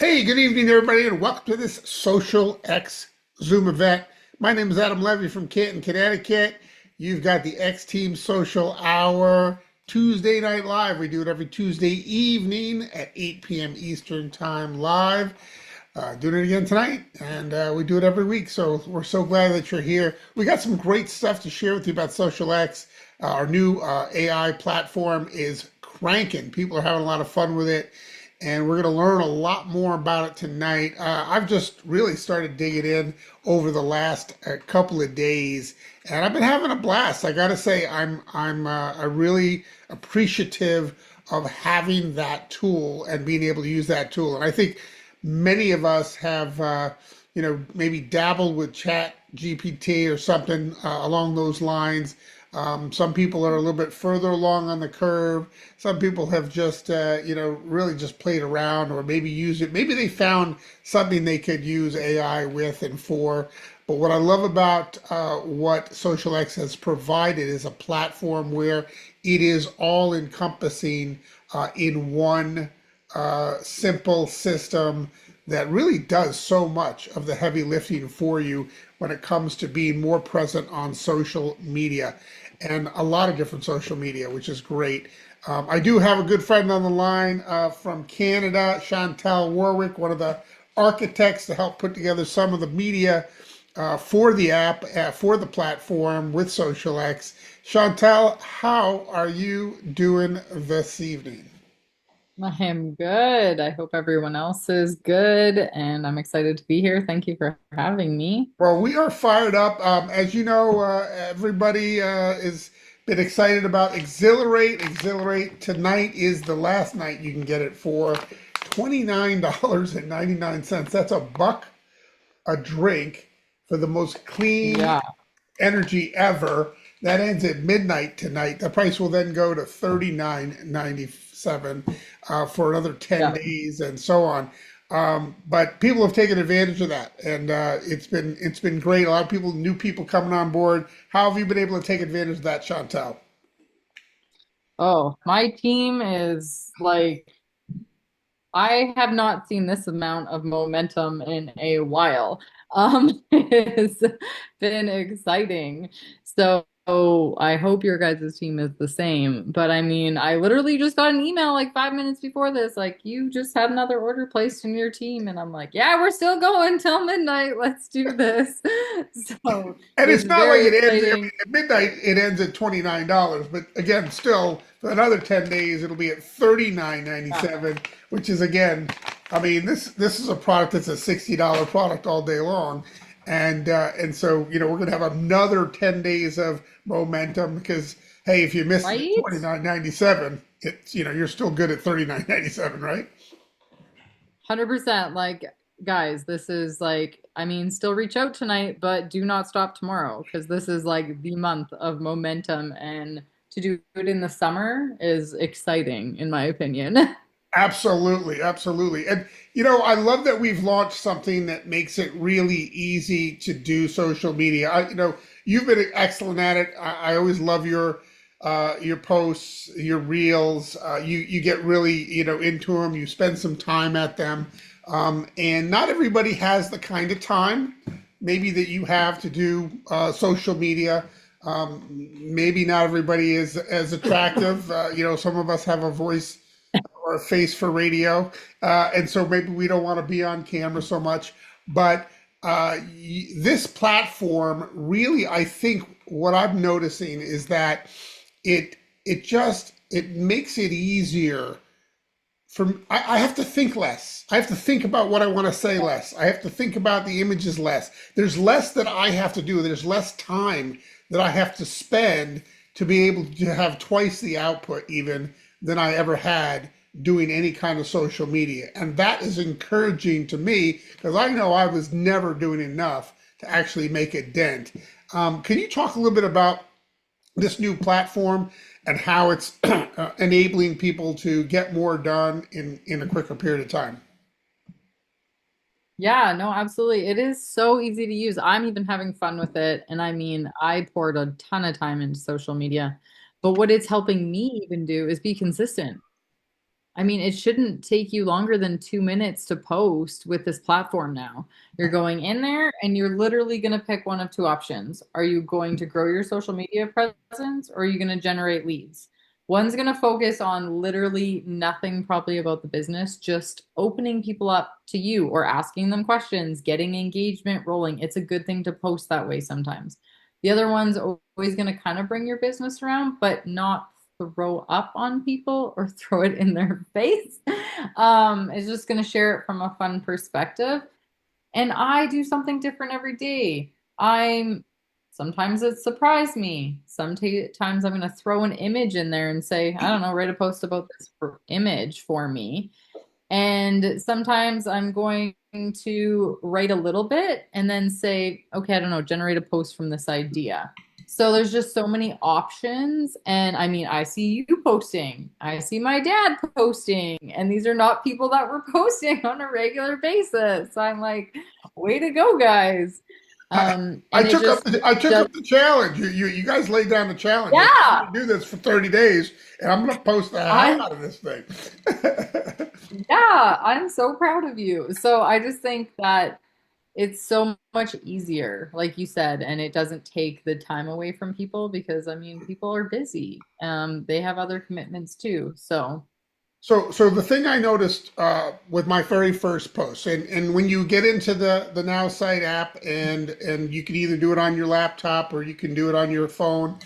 Hey, good evening, everybody, and welcome to this Social X Zoom event. My name is Adam Levy from Canton, Connecticut. You've got the X Team Social Hour Tuesday Night Live. We do it every Tuesday evening at 8 p.m. Eastern Time live. Doing it again tonight, and we do it every week. So we're so glad that you're here. We got some great stuff to share with you about Social X. Our new AI platform is cranking. People are having a lot of fun with it, and we're going to learn a lot more about it tonight. I've just really started digging in over the last couple of days, and I've been having a blast. I got to say, I'm really appreciative of having that tool and being able to use that tool. And I think many of us have, maybe dabbled with Chat GPT or something along those lines. Some people are a little bit further along on the curve. Some people have just, really just played around or maybe used it. Maybe they found something they could use AI with and for. But what I love about what SocialX has provided is a platform where it is all encompassing in one simple system that really does so much of the heavy lifting for you when it comes to being more present on social media and a lot of different social media, which is great. I do have a good friend on the line from Canada, Shantel Wawryk, one of the architects to help put together some of the media for the app, for the platform with SocialX. Chantel, how are you doing this evening? I am good. I hope everyone else is good, and I'm excited to be here. Thank you for having me. Well, we are fired up. As you know, everybody has been excited about Exhilarate. Exhilarate tonight is the last night you can get it for $29.99. That's a buck a drink for the most clean Yeah, energy ever. That ends at midnight tonight. The price will then go to 39.97 for another 10 yeah. days and so on. But people have taken advantage of that, and it's been great. A lot of people, new people coming on board. How have you been able to take advantage of that, Chantel? Oh, my team is like, I have not seen this amount of momentum in a while. It's been exciting. So I hope your guys' team is the same. But I mean, I literally just got an email like 5 minutes before this, like, you just had another order placed in your team. And I'm like, yeah, we're still going till midnight. Let's do this. So And it's it's not like very it ends, I mean, exciting. at midnight, it ends at $29. But again, still, for another 10 days, it'll be at Yeah, 39.97, which is, again, I mean, this is a product that's a $60 product all day long. And so, we're going to have another 10 days of momentum because, hey, if you missed it at right? 29.97, it's, you're still good at 39.97, right? 100%. Like, guys, this is like, I mean, still reach out tonight, but do not stop tomorrow because this is like the month of momentum. And to do it in the summer is exciting, in my opinion. Absolutely, absolutely. And I love that we've launched something that makes it really easy to do social media. You've been excellent at it. I always love your posts, your reels. You get really, into them. You spend some time at them. And not everybody has the kind of time maybe that you have to do social media. Maybe not everybody is as attractive. Some of us have a voice or a face for radio, and so maybe we don't want to be on camera so much. But this platform really, I think, what I'm noticing is that it makes it easier for I have to think less. I have to think about what I want to say less. I have to think about the images less. There's less that I have to do. There's less time that I have to spend to be able to have twice the output even than I ever had doing any kind of social media. And that is encouraging to me because I know I was never doing enough to actually make a dent. Can you talk a little bit about this new platform and how it's enabling people to get more done in a quicker period of time? Yeah, no, absolutely. It is so easy to use. I'm even having fun with it. And I mean, I poured a ton of time into social media. But what it's helping me even do is be consistent. I mean, it shouldn't take you longer than 2 minutes to post with this platform now. You're going in there and you're literally going to pick one of two options. Are you going to grow your social media presence or are you going to generate leads? One's going to focus on literally nothing probably about the business, just opening people up to you or asking them questions, getting engagement rolling. It's a good thing to post that way sometimes. The other one's always going to kind of bring your business around, but not throw up on people or throw it in their face. It's just going to share it from a fun perspective. And I do something different every day. I'm sometimes it surprised me. Sometimes I'm going to throw an image in there and say, I don't know, write a post about this image for me. And sometimes I'm going to write a little bit and then say, okay, I don't know, generate a post from this idea. So there's just so many options. And I mean, I see you posting, I see my dad posting, and these are not people that were posting on a regular basis. So I'm like, way to go, guys. I, And it just I took does, up the challenge. You guys laid down the challenge. I said, I'm yeah. going to do this for 30 days, and I'm going to post the hell I out of this thing. Yeah, I'm so proud of you. So I just think that it's so much easier, like you said, and it doesn't take the time away from people because I mean, people are busy. They have other commitments too. So So the thing I noticed with my very first post, and when you get into the Now Site app, and you can either do it on your laptop or you can do it on your phone,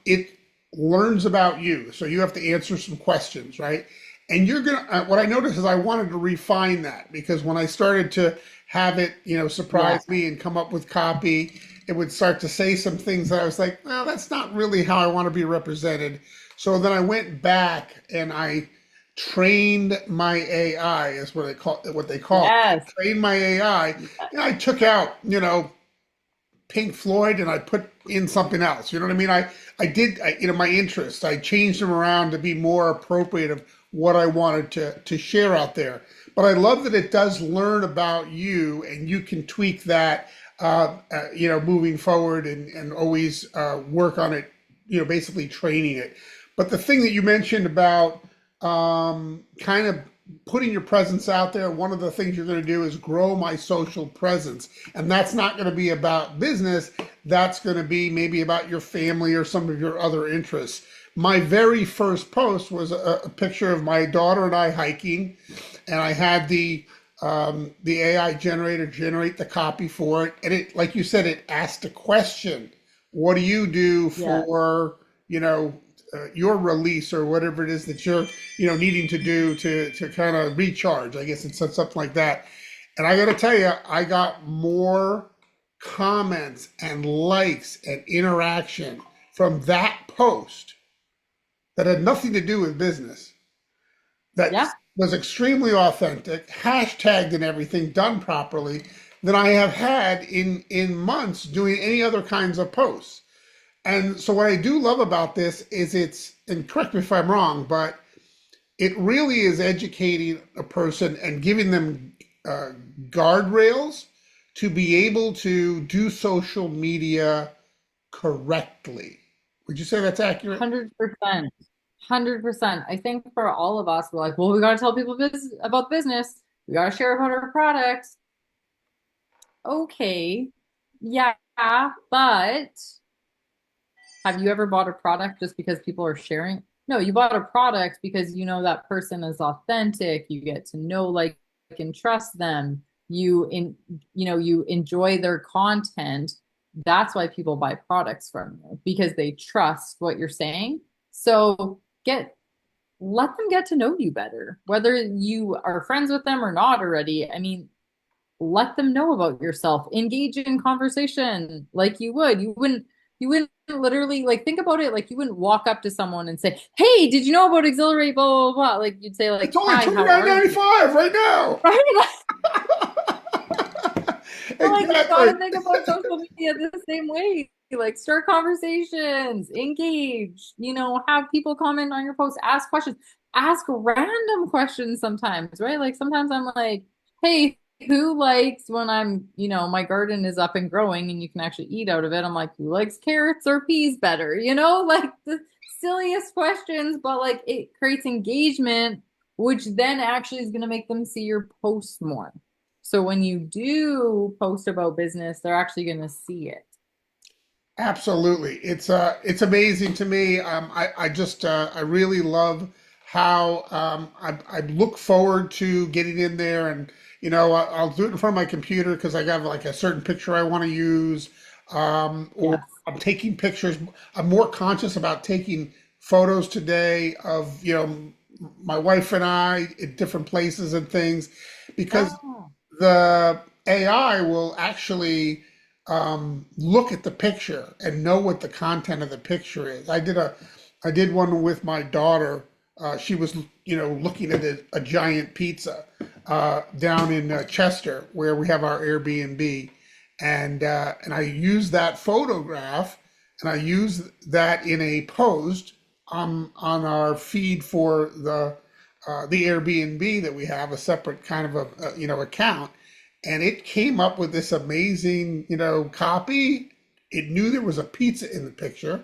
it learns about you. So you have to answer some questions, right? And you're gonna. What I noticed is I wanted to refine that because when I started to have it, yeah, surprise me and come up with copy, it would start to say some things that I was like, well, that's not really how I want to be represented. So then I went back and I trained my AI is what they call it. yes, Trained my AI. And I took out, Pink Floyd and I put in something else. You know what I mean? I did, my interests. I changed them around to be more appropriate of what I wanted to share out there. But I love that it does learn about you and you can tweak that, moving forward and always work on it, basically training it. But the thing that you mentioned about kind of putting your presence out there, one of the things you're going to do is grow my social presence. And that's not going to be about business. That's going to be maybe about your family or some of your other interests. My very first post was a picture of my daughter and I hiking, and I had the AI generator generate the copy for it. And it, like you said, it asked a question. What do you do yeah. for, your release or whatever it is that you're, needing to do to kind of recharge? I guess it said something like that. And I got to tell you, I got more comments and likes and interaction from that post that had nothing to do with business, that Yeah. was extremely authentic, hashtagged and everything done properly, than I have had in months doing any other kinds of posts. And so what I do love about this is and correct me if I'm wrong, but it really is educating a person and giving them uh, guardrails to be able to do social media correctly. Would you say that's accurate? 100%. 100%. I think for all of us, we're like, well, we got to tell people about business. We got to share about our products. Okay. Yeah, but have you ever bought a product just because people are sharing? No, you bought a product because you know that person is authentic. You get to know, like, and trust them. You enjoy their content. That's why people buy products from you because they trust what you're saying. So let them get to know you better, whether you are friends with them or not already. I mean, let them know about yourself. Engage in conversation like you would. You wouldn't literally like think about it like you wouldn't walk up to someone and say, "Hey, did you know about Exhilarate?" Blah blah blah. Like you'd say It's like, only "Hi, twenty how nine are ninety you?" five right now. Right? So, like you Exactly. gotta think about social media the same way. Like start conversations, engage, have people comment on your posts, ask questions, ask random questions sometimes, right? Like sometimes I'm like, hey, who likes when my garden is up and growing and you can actually eat out of it? I'm like, who likes carrots or peas better? Like the silliest questions, but like it creates engagement which then actually is going to make them see your posts more. So when you do post about business, they're actually going to see it. Absolutely. It's amazing to me. I just I really love how I look forward to getting in there, and I'll do it in front of my computer because I got like a certain picture I want to use, or Yes. I'm taking pictures. I'm more conscious about taking photos today of my wife and I at different places and things, because Oh, the AI will actually look at the picture and know what the content of the picture is. I did one with my daughter. She was, looking at a giant pizza down in Chester, where we have our Airbnb, and I used that photograph, and I used that in a post on our feed for the Airbnb that we have, a separate kind of account, and it came up with this amazing copy. It knew there was a pizza in the picture,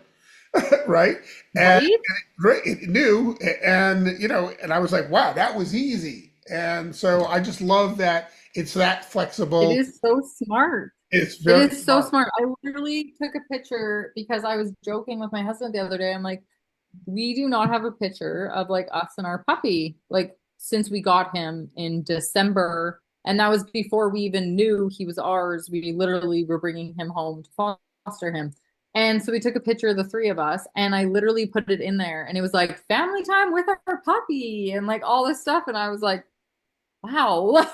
right? And right? right, it knew, and I was like, wow, that was easy. And so I just love that it's that It flexible. is so smart. It's It very is so smart. smart. I literally took a picture because I was joking with my husband the other day. I'm like, we do not have a picture of like us and our puppy, like since we got him in December. And that was before we even knew he was ours. We literally were bringing him home to foster him. And so we took a picture of the three of us and I literally put it in there and it was like family time with our puppy and like all this stuff. And I was like, wow, like,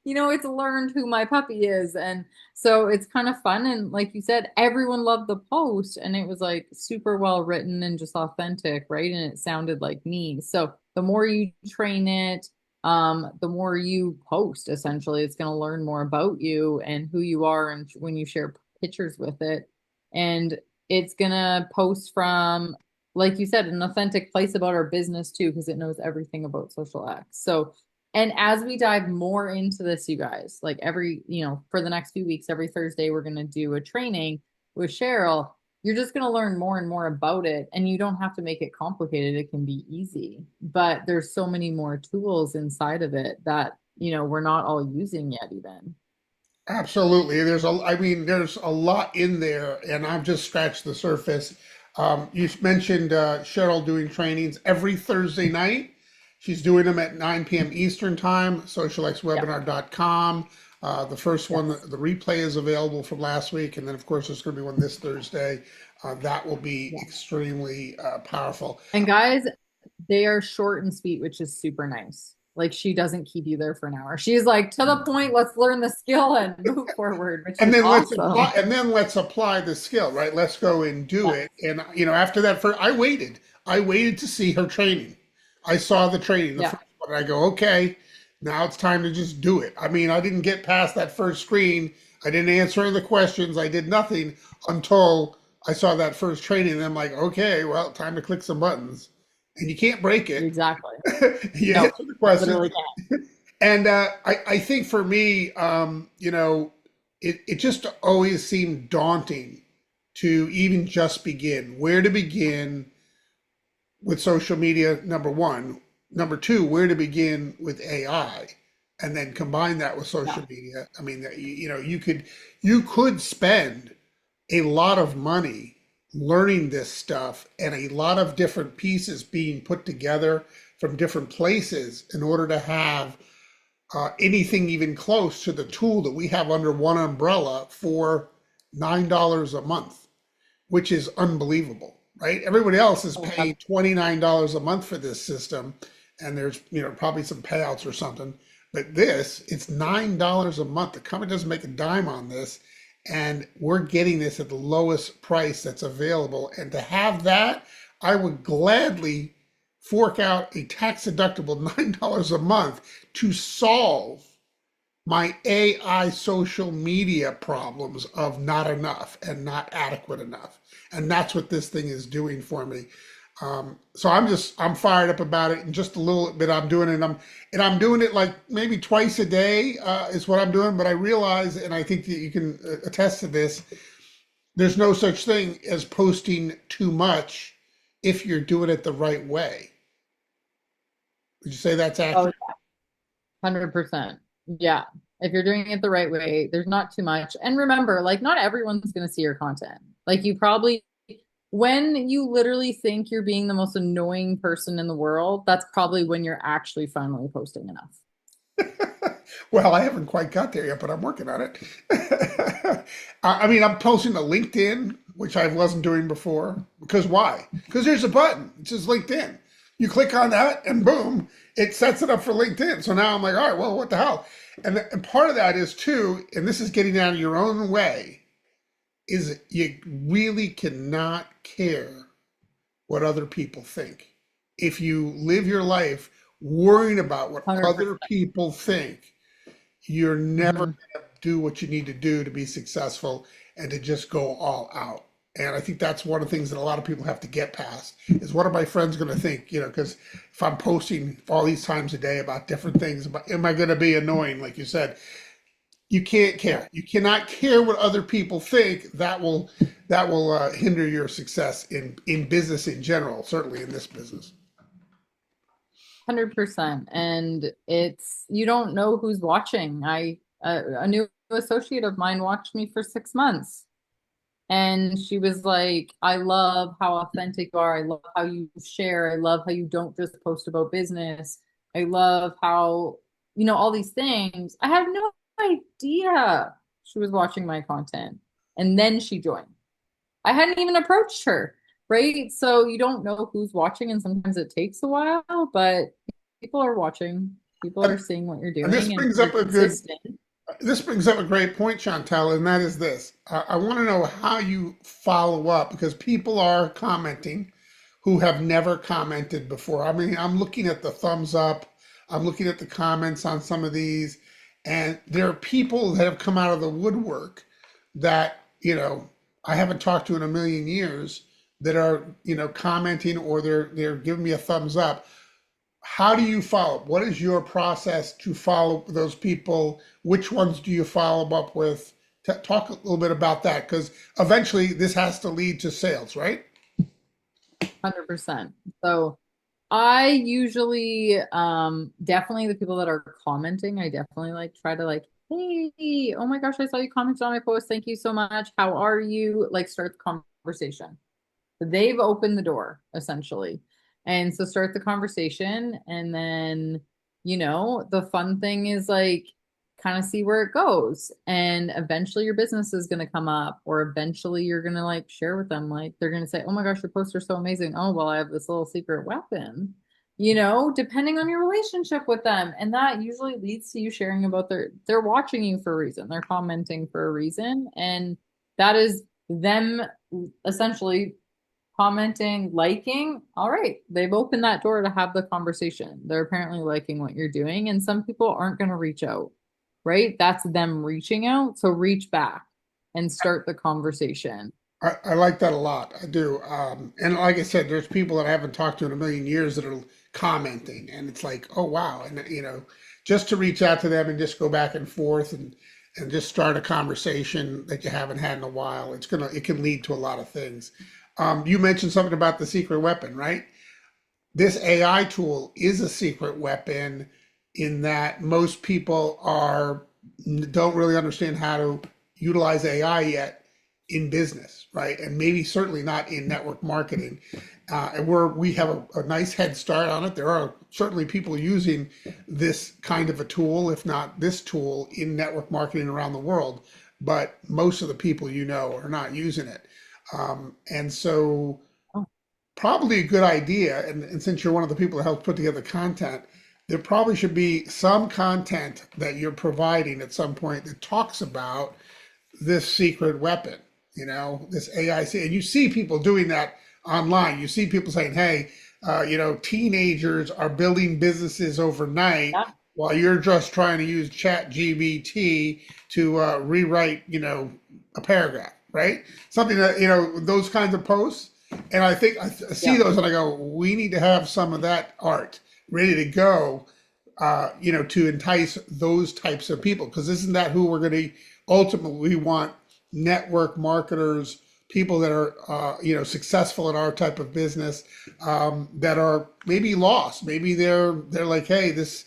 it's learned who my puppy is. And so it's kind of fun. And like you said, everyone loved the post and it was like super well written and just authentic, right? And it sounded like me. So the more you train it, the more you post, essentially, it's going to learn more about you and who you are. And when you share pictures with it, and it's going to post from, like you said, an authentic place about our business too, because it knows everything about Social X. So and as we dive more into this, you guys, like for the next few weeks, every Thursday, we're going to do a training with Cheryl. You're just going to learn more and more about it. And you don't have to make it complicated. It can be easy. But there's so many more tools inside of it that, we're not all using yet, even. Absolutely. There's a lot in there, and I've just scratched the surface. You mentioned Cheryl doing trainings every Thursday night. She's doing them at 9 p.m. Eastern Time, Yep. socialxwebinar.com. The first one, Yes. the replay is available from last week, and then, of course, there's going to be one this Thursday. That will be Yeah. extremely powerful. And guys, they are short and sweet, which is super nice. Like she doesn't keep you there for an hour. She's like, to the point, let's learn the skill and move forward, which And is then awesome. let's apply the skill, right? Let's go and do Yeah, it. And after that, I waited to see her training. I saw the training, the yeah, first one, and I go, okay, now it's time to just do it. I mean, I didn't get past that first screen. I didn't answer any of the questions. I did nothing until I saw that first training. And I'm like, okay, well, time to click some buttons. And you can't break it. exactly. You No, answer the questions. literally can't. And I think for me, it just always seemed daunting to even just begin. Where to begin with social media, number one. Number two, where to begin with AI, and then combine that with Yeah. social media. I mean, you could spend a lot of money learning this stuff, and a lot of different pieces being put together from different places in order to have anything even close to the tool that we have under one umbrella for $9 a month, which is unbelievable, right? Everybody else is Oh, paying $29 a month for this system, and there's probably some payouts or something. But it's $9 a month. The company doesn't make a dime on this, and we're getting this at the lowest price that's available. And to have that, I would gladly fork out a tax deductible $9 a month to solve my AI social media problems of not enough and not adequate enough. And that's what this thing is doing for me. So I'm fired up about it. And just a little bit I'm doing it. I'm doing it like maybe twice a day is what I'm doing. But I realize, and I think that you can attest to this, there's no such thing as posting too much if you're doing it the right way. Would you say that's Oh, accurate? 100%. Yeah. If you're doing it the right way, there's not too much. And remember, like, not everyone's going to see your content. Like, you probably, when you literally think you're being the most annoying person in the world, that's probably when you're actually finally posting enough. Well, I haven't quite got there yet, but I'm working on it. I mean, I'm posting to LinkedIn, which I wasn't doing before. Because why? Because there's a button. It says LinkedIn. You click on that, and boom, it sets it up for LinkedIn. So now I'm like, all right, well, what the hell? And part of that is too, and this is getting out of your own way, is you really cannot care what other people think. If you live your life worrying about what other 100%. people think, you're never Mhm. going to do what you need to do to be successful and to just go all out. And I think that's one of the things that a lot of people have to get past is what are my friends going to think? You know, because if I'm posting all these times a day about different things, am I going to be annoying? Like you said, you can't Yeah, care. You cannot care what other people think. That will hinder your success in business in general. Certainly in this business. 100%. And it's, you don't know who's watching. A new associate of mine watched me for 6 months. And she was like, I love how authentic you are. I love how you share. I love how you don't just post about business. I love how, all these things. I had no idea she was watching my content. And then she joined. I hadn't even approached her, right? So you don't know who's watching, and sometimes it takes a while, but people are watching. People are And, seeing what you're and doing, and if you're consistent. this brings up a great point, Chantal, and that is this. I want to know how you follow up because people are commenting who have never commented before. I mean, I'm looking at the thumbs up, I'm looking at the comments on some of these, and there are people that have come out of the woodwork that, I haven't talked to in a million years that are, commenting or they're giving me a thumbs up. How do you follow up? What is your process to follow those people? Which ones do you follow up with? Talk a little bit about that because eventually this has to lead to sales, right? 100%. So I usually definitely the people that are commenting, I definitely like try to like, hey, oh my gosh, I saw you commented on my post. Thank you so much. How are you? Like start the conversation. So they've opened the door essentially. And so start the conversation and then, the fun thing is like kind of see where it goes. And eventually your business is going to come up or eventually you're going to like share with them like they're going to say, "Oh my gosh, your posts are so amazing. Oh, well, I have this little secret weapon." Depending on your relationship with them. And that usually leads to you sharing about they're watching you for a reason. They're commenting for a reason. And that is them essentially commenting, liking, all right, they've opened that door to have the conversation. They're apparently liking what you're doing, and some people aren't going to reach out, right? That's them reaching out. So reach back and start the conversation. I like that a lot. I do. And like I said, there's people that I haven't talked to in a million years that are commenting, and it's like, oh wow, and just to reach out to them and just go back and forth and just start a conversation that you haven't had in a while. It can lead to a lot of things. You mentioned something about the secret weapon, right? This AI tool is a secret weapon in that most people don't really understand how to utilize AI yet in business, right? And maybe certainly not in network marketing. And we have a nice head start on it. There are certainly people using this kind of a tool, if not this tool, in network marketing around the world. But most of the people are not using it. And so Oh, probably a good idea. And since you're one of the people that helps put together content, there probably should be some content that you're providing at some point that talks about this secret weapon, this AIC. And you see people doing that online. You see people saying, hey, teenagers are building businesses overnight yeah. while you're just trying to use chat GBT to rewrite, a paragraph, right? Something that, those kinds of posts. And I think I see Yeah. those and I go, we need to have some of that art ready to go, to entice those types of people. Because isn't that who we're going to ultimately want network marketers people that are successful in our type of business, that are maybe lost. Maybe they're like, hey, this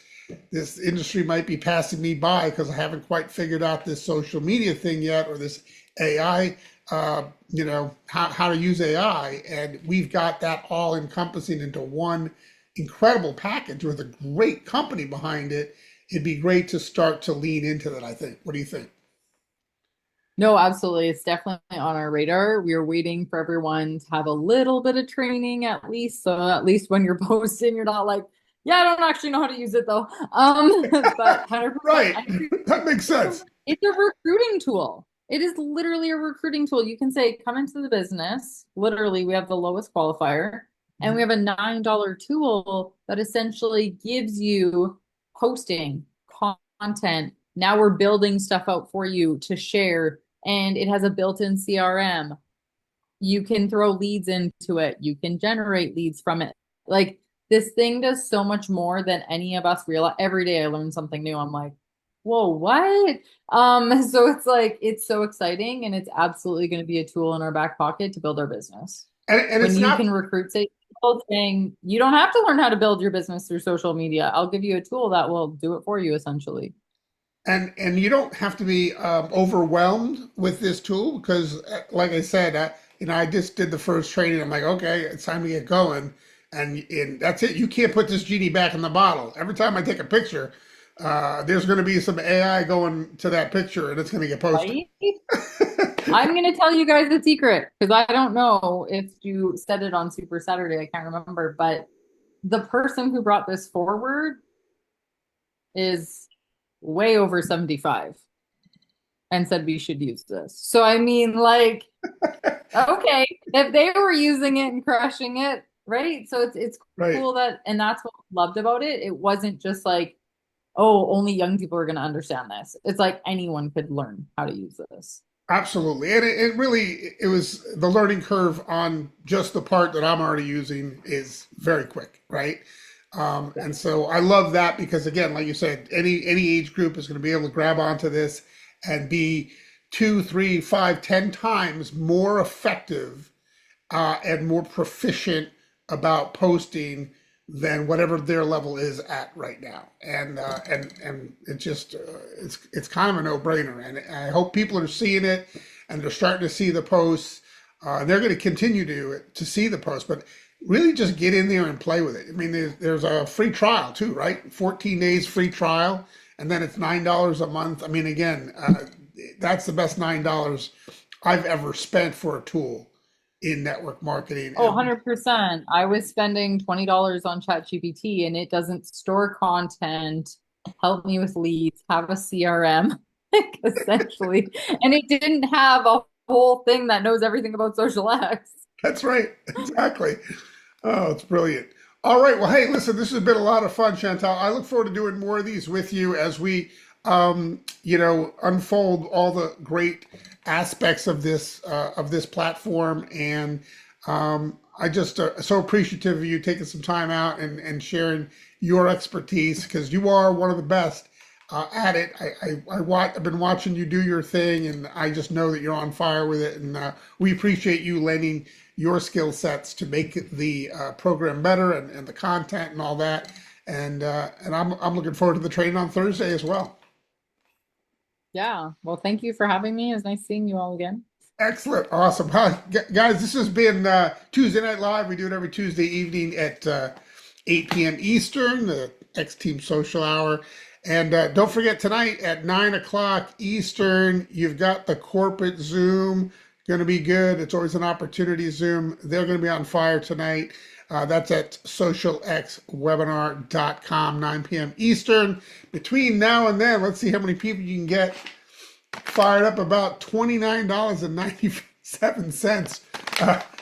industry might be passing me by because I haven't quite figured out this social media thing yet, or this AI, how to use AI. And we've got that all encompassing into one incredible package with a great company behind it. It'd be great to start to lean into that, I think. What do you think? No, absolutely. It's definitely on our radar. We are waiting for everyone to have a little bit of training at least. So at least when you're posting, you're not like, yeah, I don't actually know how to use it though. But 100%, Right. I agree. That makes sense. It's a recruiting tool. It is literally a recruiting tool. You can say, come into the business. Literally, we have the lowest qualifier, and we have a $9 tool that essentially gives you posting content. Now we're building stuff out for you to share, and it has a built-in CRM. You can throw leads into it. You can generate leads from it. Like this thing does so much more than any of us realize. Every day I learn something new. I'm like, whoa, what? So it's like it's so exciting, and it's absolutely going to be a tool in our back pocket to build our business. And When it's you not. can recruit say people saying you don't have to learn how to build your business through social media. I'll give you a tool that will do it for you essentially. And you don't have to be overwhelmed with this tool because, like I said, I just did the first training. I'm like, okay, it's time to get going, and that's it. You can't put this genie back in the bottle. Every time I take a picture, there's going to be some AI going to that picture, and it's going to get posted. Right? I'm going to tell you guys a secret because I don't know if you said it on Super Saturday. I can't remember, but the person who brought this forward is way over 75 and said we should use this. So, I mean, like, okay, if they were using it and crushing it, right? So it's Right. cool that, and that's what I loved about it. It wasn't just like, oh, only young people are going to understand this. It's like anyone could learn how to use this. Absolutely. And it really, it was the learning curve on just the part that I'm already using is very quick, right? And so I love that because again, like you said, any age group is going to be able to grab onto this and be 2, 3, 5, 10 times more effective and more proficient about posting than whatever their level is at right now. And it just it's kind of a no-brainer. And I hope people are seeing it and they're starting to see the posts. They're going to continue to see the posts, but really just get in there and play with it. I mean, there's a free trial too, right? 14 days free trial, and then it's $9 a month. I mean, again, that's the best $9 I've ever spent for a tool in network marketing. Oh, 100%. I was spending $20 on ChatGPT and it doesn't store content, help me with leads, have a CRM, like, essentially. And it didn't have a whole thing that knows everything about social X. That's right. Exactly. Oh, it's brilliant. All right. Well, hey, listen, this has been a lot of fun, Chantal. I look forward to doing more of these with you as we, unfold all the great aspects of this platform. And I just so appreciative of you taking some time out and sharing your expertise because you are one of the best at it. I've been watching you do your thing, and I just know that you're on fire with it. And we appreciate you lending your skill sets to make the program better and the content and all that. And I'm looking forward to the training on Thursday as well. Yeah. Well, thank you for having me. It was nice seeing you all again. Excellent. Awesome. Hi, guys, this has been Tuesday Night Live. We do it every Tuesday evening at 8 p.m. Eastern, the X Team Social Hour. And don't forget tonight at 9 o'clock Eastern, you've got the corporate Zoom. Going to be good. It's always an opportunity Zoom. They're going to be on fire tonight. That's at socialxwebinar.com, 9 p.m. Eastern. Between now and then, let's see how many people you can get fired up about $29.97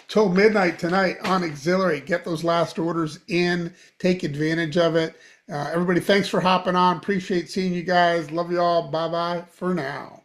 till midnight tonight on Auxiliary. Get those last orders in. Take advantage of it. Everybody, thanks for hopping on. Appreciate seeing you guys. Love you all. Bye-bye for now.